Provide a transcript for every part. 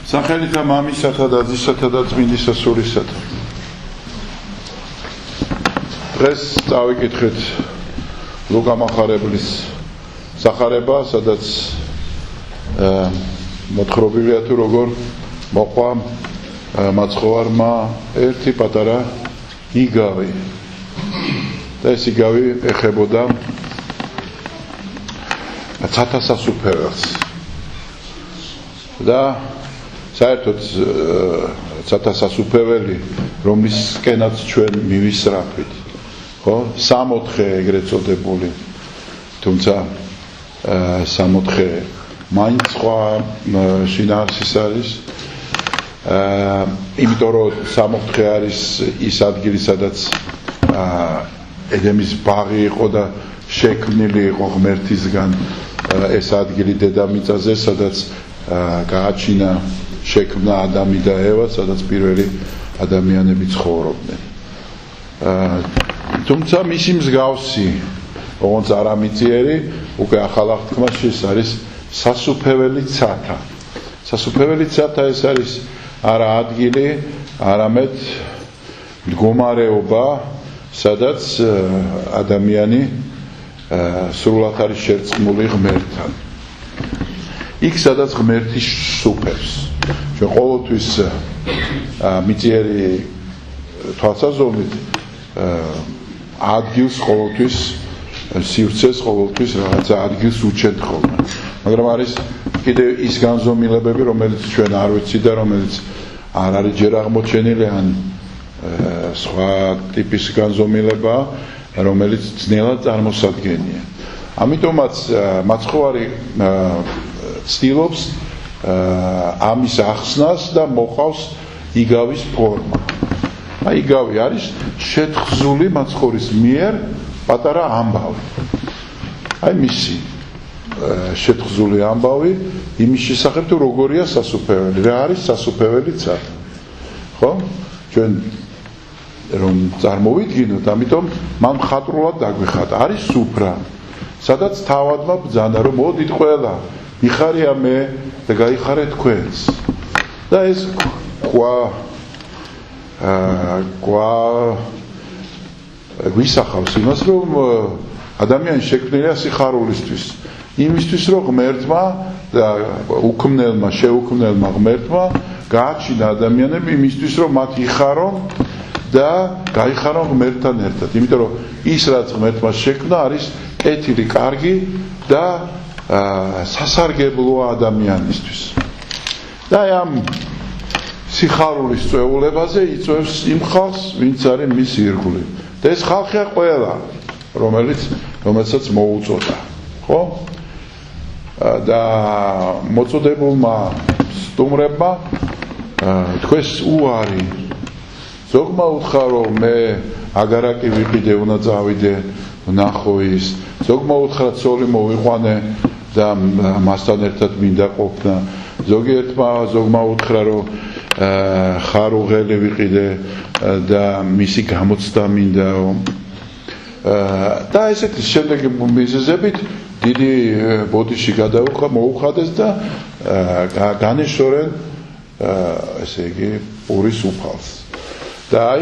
სახელითა მამისათა და ძისათა და წმინდისა სულისათა. დღეს წავიკითხეთ ლუკა მახარებლის სახარება, სადაც მოთხრობილია თუ როგორ მოყვა მაცხოვარმა ერთი პატარა იგავი. და ეს იგავი ეხებოდა ცათასასუფეველს. და საერთოდ ცათასასუფეველი, რომლისკენაც ჩვენ მივისწრაფვით, ხო? 64 ეგრეთ წოდებული. თუმცა 64 მაინც სხვა შინაარსის არის. იმიტომ რომ 64 არის ის ადგილი, სადაც ედემის ბაღი იყო და შექმნილი იყო ღმერთისგან ეს ადგილი დედამიწაზე, სადაც გააჩინა შექმნა ადამი და ევა, სადაც პირველი ადამიანები ცხოვრობდნენ. თუმცა მისი მსგავსი, როგორც არამიწიერი, უკვე ახალ აღთქმაში ეს არის სასუფეველი ცათა. სასუფეველი ცათა ეს არის არა ადგილი, არამედ მდგომარეობა, სადაც ადამიანი სრულად არის შერწყმული ღმერთთან. იქ სადაც ღმერთი სუფევს. ჩვენ ყოველთვის მიწიერი თვალსაზრისით ადგილს ყოველთვის სივრცეს ყოველთვის რაღაცა ადგილს უჩენთ ხოლმე. მაგრამ არის კიდევ ის განზომილებები, რომელიც ჩვენ არ ვიცით და რომელიც არ არის ჯერ აღმოჩენილი, ან სხვა ტიპის განზომილება, რომელიც ძნელად წარმოსადგენია. ამიტომაც მაცხოვარი ცდილობს ამის ახსნას და მოყავს იგავის ფორმა. იგავი არის შეთხზული მაცხოვრის მიერ პატარა ამბავი. მისი შეთხზული ამბავი იმის შესახებ, თუ როგორია სასუფეველი, რა არის სასუფეველი ცათა. ხო? ჩვენ რომ წარმოვიდგინოთ, ამიტომ მან მხატვრულად დაგვიხატა. არის სუფრა, სადაც თავადმა ბრძანა, რომ მოდით ყველა, მიხარია მე და გაიხარე თქვენს. და ეს გვისახავს იმას, რომ ადამიანი შექმნილია სიხარულისთვის. იმისთვის, რომ ღმერთმა და უქმნელმა, შეუქმნელმა ღმერთმა გააჩინა ადამიანები იმისთვის, რომ მათ იხარონ და გაიხარონ ღმერთთან ერთად. იმიტომ რომ ის, რაც ღმერთმა შექმნა, არის კეთილი, კარგი და სასარგებლოა ადამიანისთვის. და ამ სიხარულის წვეულებაზე იწვევს იმ ხალხს, ვინც არის მის ირგვლივ. და ეს ხალხია ყველა, რომელსაც მოუწოდა. ხო? და მოწოდებულმა სტუმრებმა თქვენს უარი. ზოგმა უთხრა, რომ მე აგარაკი ვიყიდე, უნდა წავიდე ვნახო ის. ზოგმა უთხრა, ცოლი მოვიყვანე და მასთან ერთად მინდა ყოფნა. ზოგმა უთხრა, რომ ხარუღელი ვიყიდე და მისი გამოცდა მინდაო. და ესეთი შემდეგი მიზეზებით დიდი ბოდიში მოუხადეს და განეშორენ ესე იგი პურის უფალს. და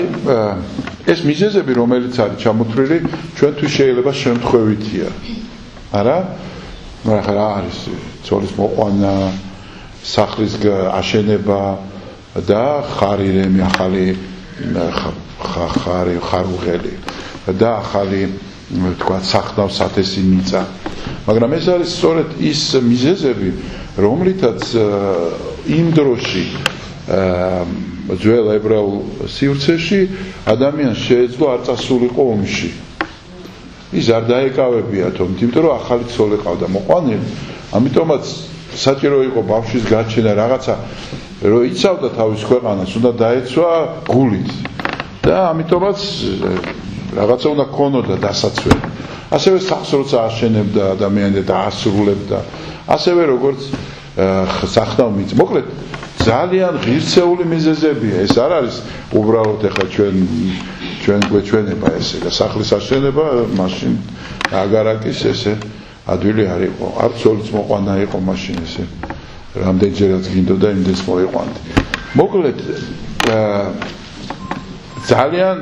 ეს მიზეზები, რომელიც არის ჩამოთვლილი, ჩვენთვის შეიძლება შემთხვევითია. არა? მაგრამ რა არის ცოლის მოყვანა, სახლის აშენება და ხარირემი, ახალი ხარუღელი და ახალი თქვა სახნავ სათესი მიწა. მაგრამ ეს არის სწორედ ის მიზეზები, რომლითაც იმ დროში ძველ ებრაულ სივრცეში ადამიანს შეეძლო არ წასულიყო ომში. ის არ დაეკავებიათ ომით, იმიტომ რომ ახალი ცოლი ყავდა მოყვანილი. ამიტომაც საჭირო იყო ბავშვის გაჩენა, რაღაცა რომ იცავდა თავის ქვეყანას, უნდა დაეცვა გულით. და ამიტომაც რაღაცა უნდა ქონოდა დასაცველი. ასევე სახლს როცა აშენებდა ადამიანი და ასრულებდა, ასევე როგორც სახნავ მიწა. მოკლედ ძალიან ღირსეული მიზეზებია. ეს არ არის უბრალოდ ახლა ჩვენ გვეჩვენება ესე და სახლის აშენება, მაშინ აგარაკის ესე ადვილი არ იყო. არც ცოლის მოყვანა იყო მაშინ ესე. რამდენჯერაც გინდოდა იმდენს მოიყვანდი. მოკლედ ძალიან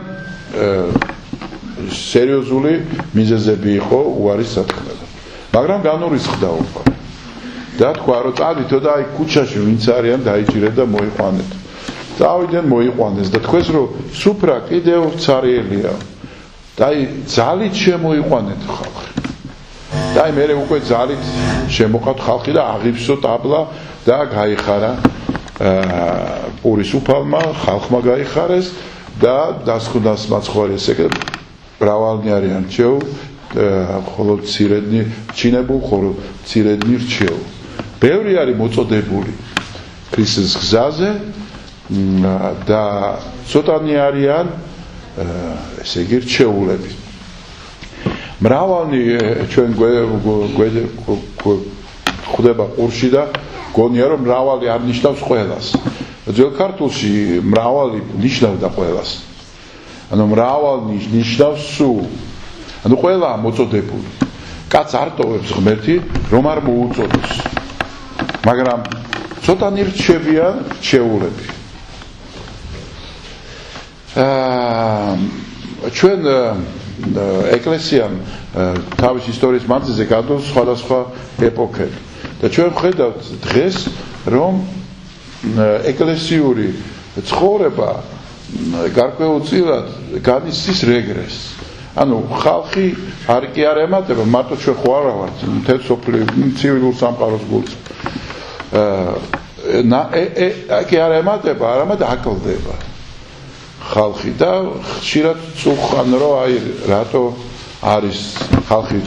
სერიოზული მიზეზები იყო უარის სათქმელად. მაგრამ განურისხდა უკვე. და თქვა რომ წადითო და აი ქუჩაში ვინც არიან დაიჭირეთ და მოიყვანეთ. წავიდნენ მოიყვანეს და თქვეს რომ სუფრა კიდევ ცარიელია. და აი ძალით შემოიყვანეთ ხალხი. და აი მე უკვე ძალით შემოყავთ ხალხი და აღიფსო ტაბლა და გაიხარა პურის უფალმა ხალხმა გაიხარეს და დასხუნდას მაცხოვარი ესე მრავალნი არიან რჩეულ ხოლო მცირედნი ჩინებულ ხოლო მცირედნი რჩეულ ბევრი არის მოწოდებული ქრისტეს გზაზე და ცოტანი არიან ესე იგი რჩეულები მრავალნი ჩვენ ხვდება ყურში და გონია რომ მრავალი არ ნიშნავს ყველას ძველ ქართულში მრავალი ნიშნავდა ყველას ანუ მრავალი ნიშნავს სულ ანუ ყველა მოწოდებული კაც არ ტოვებს ღმერთი რომ არ მოუწოდოს მაგრამ ცოტანი რჩებიან რჩეულები ჩვენ ეკლესიამ თავის ისტორიის მანძილზე გადავს სხვადასხვა ეპოქები და ჩვენ ვხედავთ დღეს რომ ეკლესიური ცხოვრება გარკვეულწილად განიცდის რეგრესს ანუ ხალხი არ კი არ ემატება მარტო ჩვენ ხო არა ვართ მთელ სოფლიო ცივილურ სამყაროს გულს კი არ ემატება არამედ აკლდება ხალხი და ხშირად წუხან რომ აი რატო არის ხალხი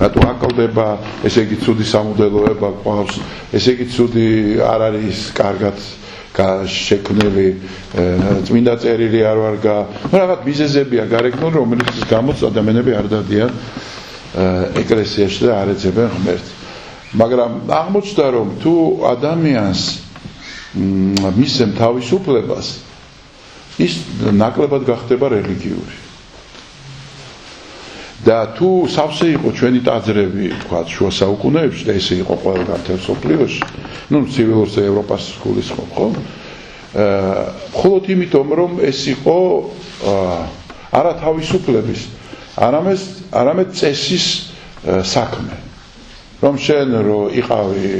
რატო აკლდება ესე იგი ცუდი სამოდელოება ყავს ესე იგი ცუდი არ არის კარგად შექმნილი წმინდა წერილი არ ვარგა რაღაც მიზეზებია გარეგნული რომელიც გამოც ადამიანები არ დადიან ეკლესიაში და არ ეძებენ ღმერთს მაგრამ აღმოჩნდა რომ თუ ადამიანს მისცემ თავისუფლებას ის ნაკლებად გახდება რელიგიური და თუ სავსე იყო ჩვენი ტაძრები თქვა შუა საუკუნეებში და ესე იყო ყველგან მთელ სოფლიოში ну ცივილურ ევროპას გულისხმობ ხო მხოლოდ იმიტომ რომ ეს იყო არა თავისუფლების არამედ წესის საქმე რომ შენ რო იყავი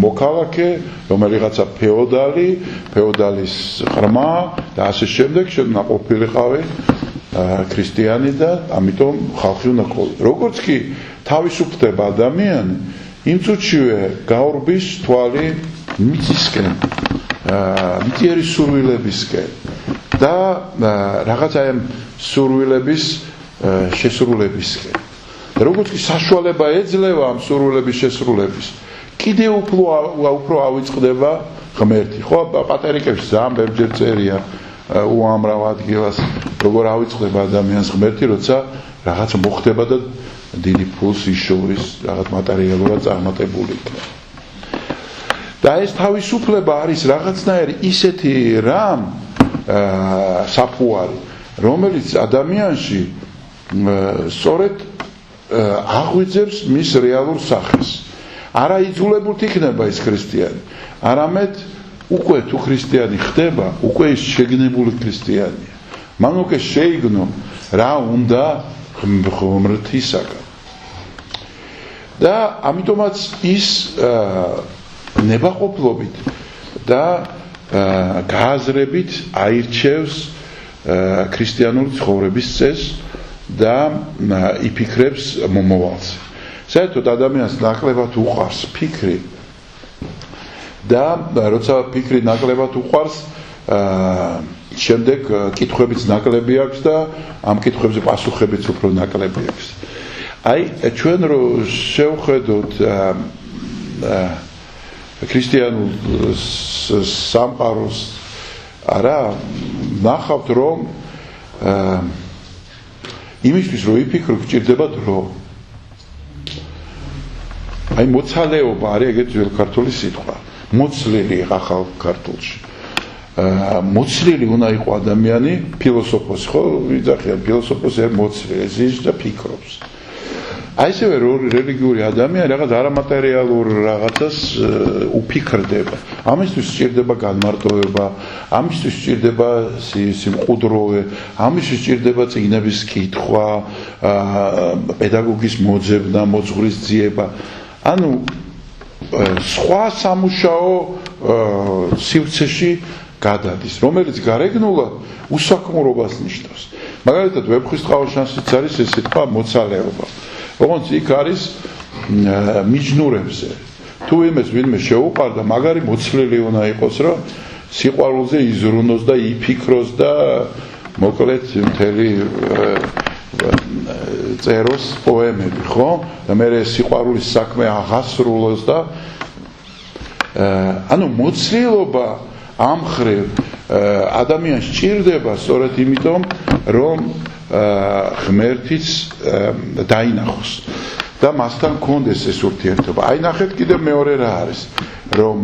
მოქალაქე რომელიღაცა ფეოდალის ღრმა და ასე შემდეგ შენ ნაყოფილიყავი ქრისტიანი და ამიტომ ხალხი უნდა ყოლი როგორც კი თავისუფლდება ადამიანი იმ წუთშივე გაურბის თვალი მიწისკენ მტიერი სურვილებისკენ და რაღაც აი ამ სურვილების შესრულებისკენ როგორც კი საშუალება ეძლევა ამ სურვილების შესრულების კიდევ უფრო ავიწყდება ღმერთი ხო პატერიკებში ძალიან ბევრჯერ წერია უამრავ ადგილას როგორ ავიწყდება ადამიანს ღმერთი როცა რაღაც მოხდება და დიდი ფულს იშოვის რაღაც მატერიალურად წარმატებული იქნება და ეს თავისუფლება არის რაღაცნაირი ისეთი რამ საფუარი რომელიც ადამიანში სწორედ აღვიძებს მის რეალურ სახეს არა იძულებულთ იქნება ის ქრისტიანი არამედ უკვე თუ ქრისტიანი ხდება უკვე ის შეგნებული ქრისტიანია მან უკვე შეიგნო რა უნდა ღმრთისაგან და ამიტომაც ის ნებაყოფლობით და გააზრებით აირჩევს ქრისტიანული ცხოვრების წესს და იფიქრებს მომავალს საერთოდ ადამიანს ნაკლებად უყვარს ფიქრი და როცა ფიქრი ნაკლებად უყვარს შემდეგ კითხვებიც ნაკლები აქვს და ამ კითხვებზე პასუხებიც უფრო ნაკლები აქვს აი ჩვენ რო შევხედოთ ქრისტიანულ სამყაროს არა ნახავთ რომ იმისთვის რომ იფიქრო გჭირდება დრო აი მოცალეობა არის ეგეთ ძველ ქართული სიტყვა მოცლილი ახალ ქართულში მოცლილი უნდა იყო ადამიანი ფილოსოფოსი ხო ვიძახიან ფილოსოფოსი მოცლილი ზის და ფიქრობს აი ესევე რელიგიური ადამიანი რაღაც არამატერიალურ რაღაცას უფიქრდება. ამისთვის სჭირდება განმარტოვება, ამისთვის სჭირდება სიმყუდროვე, ამისთვის სჭირდება წიგნების კითხვა, პედაგოგის მოძებნა, მოძღვრის ძიება. ანუ სხვა სამუშაო სივრცეში გადადის, რომელიც გარეგნულად უსაქმურობას ნიშნავს. მაგალითად, ვეფხვის წყალშანსიც არის ეს სიტყვა მოცალეობა. ოღონდ იქ არის მიჯნურებზე. თუ ვინმე შეუყვარდა, მაგარი მოცლილი უნდა იყოს, რომ სიყვარულზე იზრუნოს და იფიქროს და მოკლედ მთელი წეროს პოემები, ხო? და მე სიყვარულის საქმე აღასრულოს და ანუ მოცლილობა ამ ხრივ ადამიანს სჭირდება სწორედ იმიტომ, რომ ღმერთიც დაინახოს და მასთან კონდეს ეს ურთიერთობა. აი ნახეთ კიდევ მეორე რა არის, რომ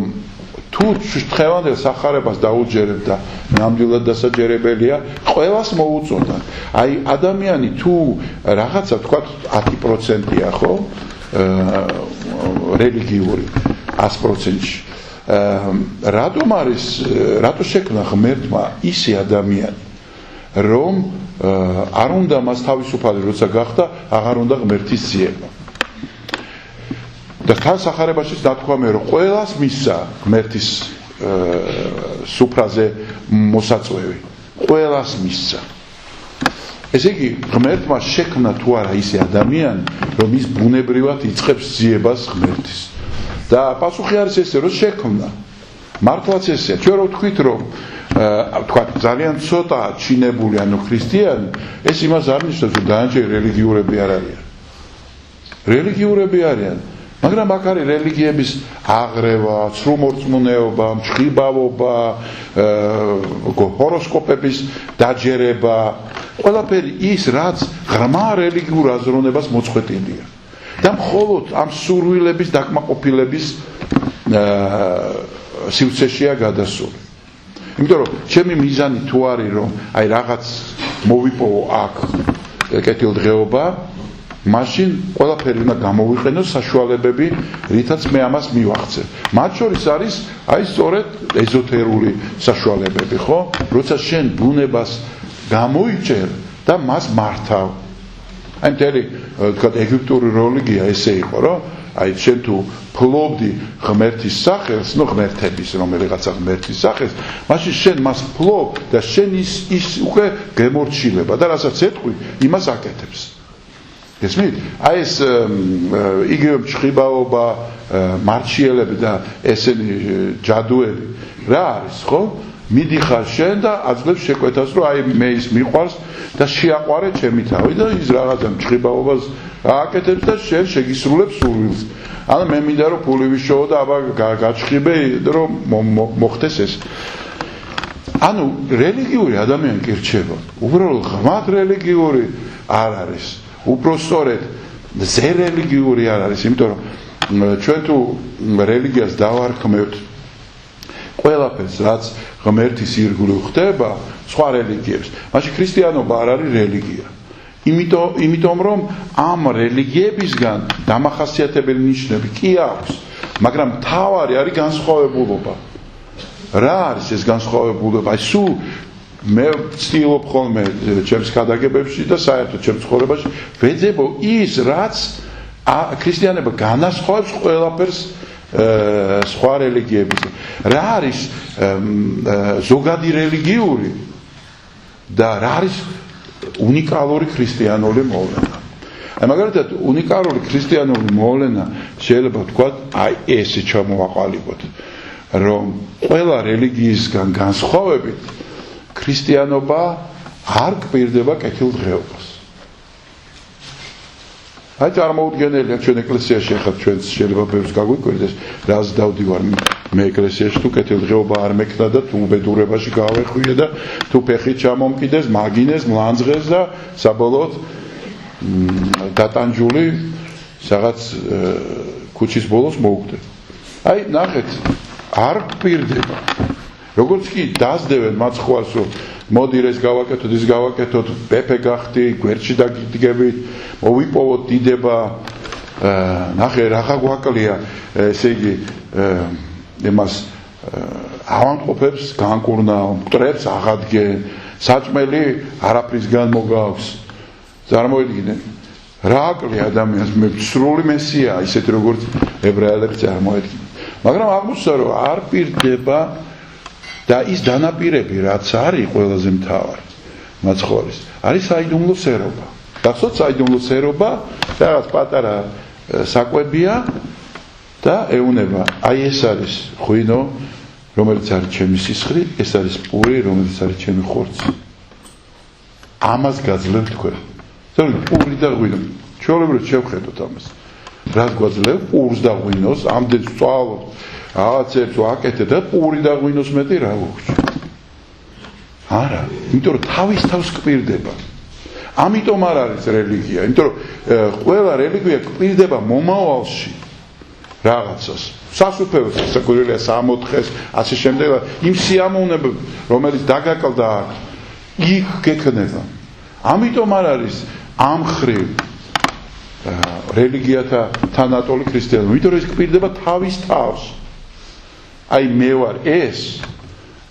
თუ დღევანდელ სახარებას დაუჯერებ და ნამდვილად დასაჯერებელია, ყველას მოუწონდა. აი ადამიანი თუ რაღაცა თქვა 10%-ია, ხო? რელიგიური 100%-ში. რატო შექმნა ღმერთმა ისე ადამიანი, რომ არ უნდა მას თავისუფალი როცა გახდა, აღარ უნდა ღმერთის ძიება. და თან სახარებაშიც ნათქვამია, რომ ყველას მისცა ღმერთის სუფრაზე მოსაწვევი. ყველას მისცა. ესე იგი, ღმერთმა შექმნა თუ არა ისე ადამიანი, რომ ის ბუნებრივად იწყებს ძიებას ღმერთის. და პასუხი არის ესე, რომ შექმნა. მართლაც ესეა. ჩვენ რო ვთქვით, რომ თქვა ძალიან ცოტა ჩინებული, ანუ ქრისტიანი, ეს იმას არ ნიშნავს, რომ დანარჩენი რელიგიურები არ არიან. რელიგიურები არიან, მაგრამ აქ არის რელიგიების აღრევა, ცრუმორწმუნეობა, მჭყიბავობა, ჰოროსკოპების დაჯერება, ყველაფერი ის, რაც ღრმა რელიგიურ აზროვნებას მოწყვეტილია. და მხოლოდ ამ სურვილების დაკმაყოფილების სივრცეშია გადასული. იმიტომ რომ ჩემი მიზანი თუ არის, რომ აი რაღაც მოვიპოვო აქ კეთილდღეობა, მაშინ ყველაფერი უნდა გამოვიყენო საშუალებები, რითაც მე ამას მივახცე. მათ შორის არის აი სწორედ ეზოთერული საშუალებები, ხო? როცა შენ ბუნებას გამოიჭერ და მას მართავ. აი მთელი თქვა ეგვიპტური რელიგია ესე იყო, რომ აი შენ თუ ფლობდი ღმერთის სახელს, ნუ ღმერთების რომელიღაცა ღმერთის სახელს, მაშინ შენ მას ფლობ და შენ ის უკვე გემორჩილება და რასაც ეთქვი, იმას აკეთებს. გესმით? აი ეს იგივე მჭყიბაობა, მარჩიელები და ესენი ჯადუები რა არის, ხო? მიდიხარ შენ და აძლევს შეკვეთას, რომ აი მე ის მიყვარს და შეაყვარე ჩემი თავი და ის რაღაცა მჭყიბაობას ააკეთებს და შენ შეგისრულებს სურვილს. ანუ მე მინდა რომ ფული ვიშოვო და აბა გაჩხიბე, რომ მოხდეს ეს. ანუ რელიგიური ადამიანი კი რჩება. უბრალოდ ღმად რელიგიური არ არის. უბრალოდ სწორედ ზე რელიგიური არ არის, იმიტომ რომ ჩვენ თუ რელიგიას დავარქმევთ ყველაფერს, რაც ღმერთის ირგვლივ ხდება, სხვა რელიგიებს, მაშინ ქრისტიანობა არ არის რელიგია. იმიტომ რომ ამ რელიგიებისგან დამახასიათებელი ნიშნები კი აქვს, მაგრამ მთავარი არის განსხვავებულობა. რა არის ეს განსხვავებულობა? აი სულ მე ვცდილობ ხოლმე ჩემს გადაგებებში და საერთოდ ჩემს ცხოვრებაში ვეძებო ის, რაც ქრისტიანობა განასხვავებს ყველაფერს სხვა რელიგიებისგან. რა არის ზოგადი რელიგიური და რა არის უნიკალური ქრისტიანული მოვლენა. აი მაგალითად უნიკალური ქრისტიანული მოვლენა შეიძლება ვთქვათ, აი ესე ჩამოვაყალიბოთ, რომ ყველა რელიგიისგან განსხვავებით ქრისტიანობა არ გპირდება კეთილდღეობას. აი წარმოუდგენელია ჩვენ ეკლესიაში ახლა ჩვენ შეიძლება ბევრს გაგვიკვირდეს, რას დავდივარ მე ეკლესიაში თუ კეთილდღეობა არ მექნა და თუ უბედურებაში გავეხვიე და თუ ფეხით ჩამომკიდეს, მაგინეს, მლანძღეს და საბოლოოდ დატანჯული რაღაც ქუჩის ბოლოს მოვუხდე. აი ნახეთ, არ გპირდება. როგორც კი დაძდევენ მაცხოვარს რომ მოდი ეს გავაკეთოთ ის გავაკეთოთ პეპე გახდი გვერდში დაგიდგებით მოვიპოვოთ დიდება ნახე რაღა გვაკლია ესე იგი იმას ავანტყოფებს განკურნავ მტრებს აღადგენ საჭმელი არაფრისგან მოგავს წარმოიდგინე რა აკლია ადამიანს მე სრული მესია ისეთ როგორც ებრაელებს წარმოედგინე მაგრამ აღმოჩნდა რომ არ პირდება და ის დანაპირები რაც არის ყველაზე მთავარი მაცხოვრის არის საიდუმლო სერობა გახსოვთ საიდუმლო სერობა რაღაც პატარა საკვებია და ეუნება აი ეს არის ღვინო რომელიც არის ჩემი სისხლი ეს არის პური რომელიც არის ჩემი ხორცი ამას გაძლევ თქვენ ზოგადად პური და ღვინო ჩვეულებრივ შევხედოთ ამას რაც გვაძლევ პურს და ღვინოს ამდენ სწავლობ რაღაც ერთს ვაკეთე და პური და ღვინოს მეტი რა ვუხში არა იმიტომ რომ თავის თავს კვირდება ამიტომ არ არის რელიგია იმიტომ რომ ყველა რელიგია კვირდება მომავალში რაღაცას სასუფეველს საკვირველია 64-ს ასე შემდეგ იმ სიამოვნებებს რომელიც დაგაკლდა იქ გექნება ამიტომ არ არის ამ ხრივ რელიგიათა თანატოლი ქრისტიანობა იმიტომ რომ ის კვირდება თავის თავს აი მე ვარ ეს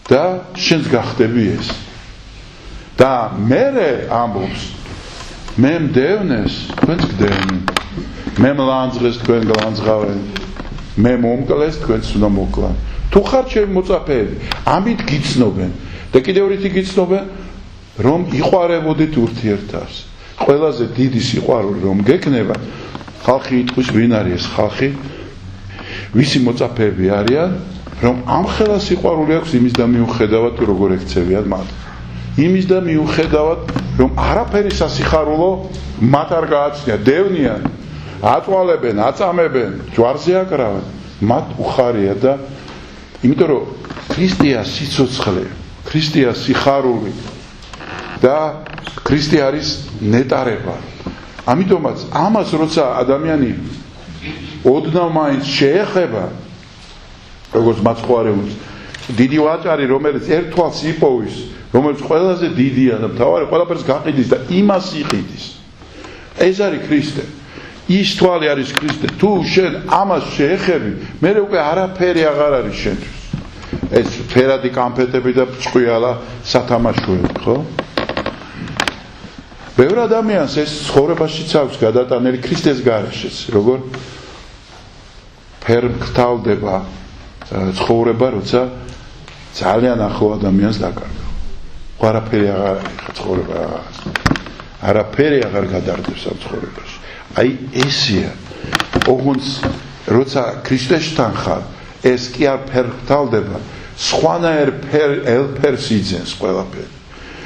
და შენს გახდები ეს და მე ამბობს მე მდევნეს თქვენც გდევნე მე მლანძღეს თქვენ გლანძღავენ მე მომკლეს თქვენც უნდა მოკლან თუ ხარ ჩემი მოწაფეები ამით გიცნობენ და კიდევ რითი გიცნობენ რომ იყვარებოდით ურთიერთავს ყველაზე დიდი სიყვარული რომ გეკნება ხალხი იტყვის ვინ არის ეს ხალხი ვისი მოწაფეები არიან რომ ამ ხელა სიყვარული აქვს იმის და მიუხედავად როგორ ექცევიან მათ იმის და მიუხედავად რომ არაფერი სასიხარულო მათ არ გააჩნია დევნიან აწვალებენ აწამებენ ჯვარზე აკრავენ მათ უხარია და იმიტომ რომ ქრისტეა სიცოცხლე ქრისტეა სიხარული და ქრისტე არის ნეტარება ამიტომაც ამას როცა ადამიანი ოდნავ მაინც შეეხება როგორც მაცხოვარებს დიდი ვაჭარი რომელიც ერთვალს იპოვის რომელიც ყველაზე დიდია და მთავარი ყველაფერს გაყიდის და იმას იყიდის ეს არის ქრისტე ის თვალი არის ქრისტე თუ შენ ამას შეეხები მე უკვე არაფერი აღარ არის შენთვის ეს ფერადი კამფეტები და წყვიალა სათამაშოები ხო ბევრ ადამიანს ეს ცხოვრებაშიც აქვს გადატანილი ქრისტეს გარეშეც როგორ ფერმკრთალდება ცხოვრება როცა ძალიან ახლო ადამიანს დაკარგავს არაფერი აღარ არის ცხოვრება არაფერი აღარ გადარდებს ამ ცხოვრებაში აი ესია ოღონდ როცა ქრისტესთან ხარ ეს კი არ ფერმკრთალდება სხვანაირ ელფერს იძენს ყველაფერი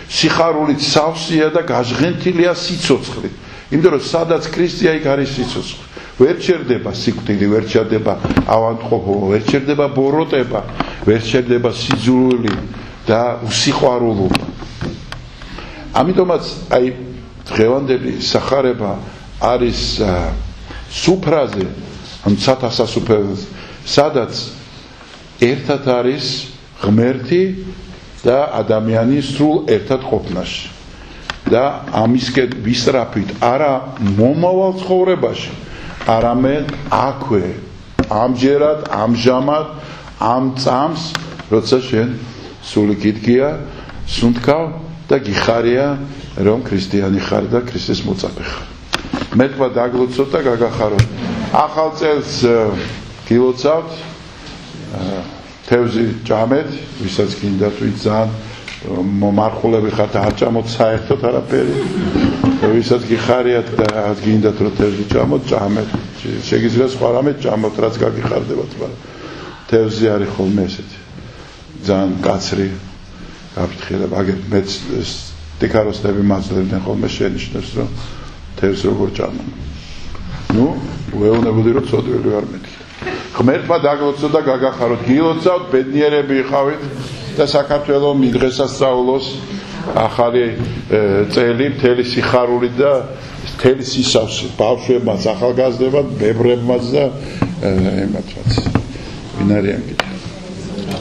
სიხარულით სავსეა და გაჟღენთილია სიცოცხლით იმიტომ რომ სადაც ქრისტეა იქ არის სიცოცხლე ვერ ჩერდება სიკვდილი ვერ ჩერდება ავანტყოფობა ვერ ჩერდება ბოროტება ვერ ჩერდება სიძულვილი და უსიყვარულობა ამიტომაც აი დღევანდელი სახარება არის სუფრაზე ან სათასასუფეველს სადაც ერთად არის ღმერთი და ადამიანი სრულ ერთად ყოფნაში და ამისკენ ვისწრაფით არა მომავალ ცხოვრებაში არამედ აქვე ამჯერად ამჟამად ამ წამს როცა შენ სული გიდგია სუნთქავ და გიხარია რომ ქრისტიანი ხარ და ქრისტეს მოწაფე ხარ მე თქვა დაგლოცოთ და გაგახაროთ ახალ წელს გილოცავთ თევზი ჭამეთ ვისაც გინდათ ვინც ძალიან მომარხულები ხართ არ ჭამოთ საერთოდ არაფერი ვისაც გიხარიათ და გინდათ რომ თევზი ჭამოთ ჭამეთ შეგიძლიათ სხვა რამე ჭამოთ რაც გაგიხარდებათ მაგრამ თევზი არის ხოლმე ესეთი ძალიან კაცრი გაფრთხილება აგერ მეც დეკაროსტები მაძლევდნენ ხოლმე შენიშნებს რომ თევზს როგორ ჭამენ ნუ ვეუბნებოდი რომ ცოდვილი ვარ მეთქი ღმერთმა დაგლოცოთ და გაგახაროთ გილოცავთ ბედნიერები იყავით და საქართველოს მიდღესასწაულოს ახალი წელი მთელი სიხარული და მთელი სისავსე ბავშვებმაც ახალგაზრდებად ბებრებმაც და ემათაც ვინ არიან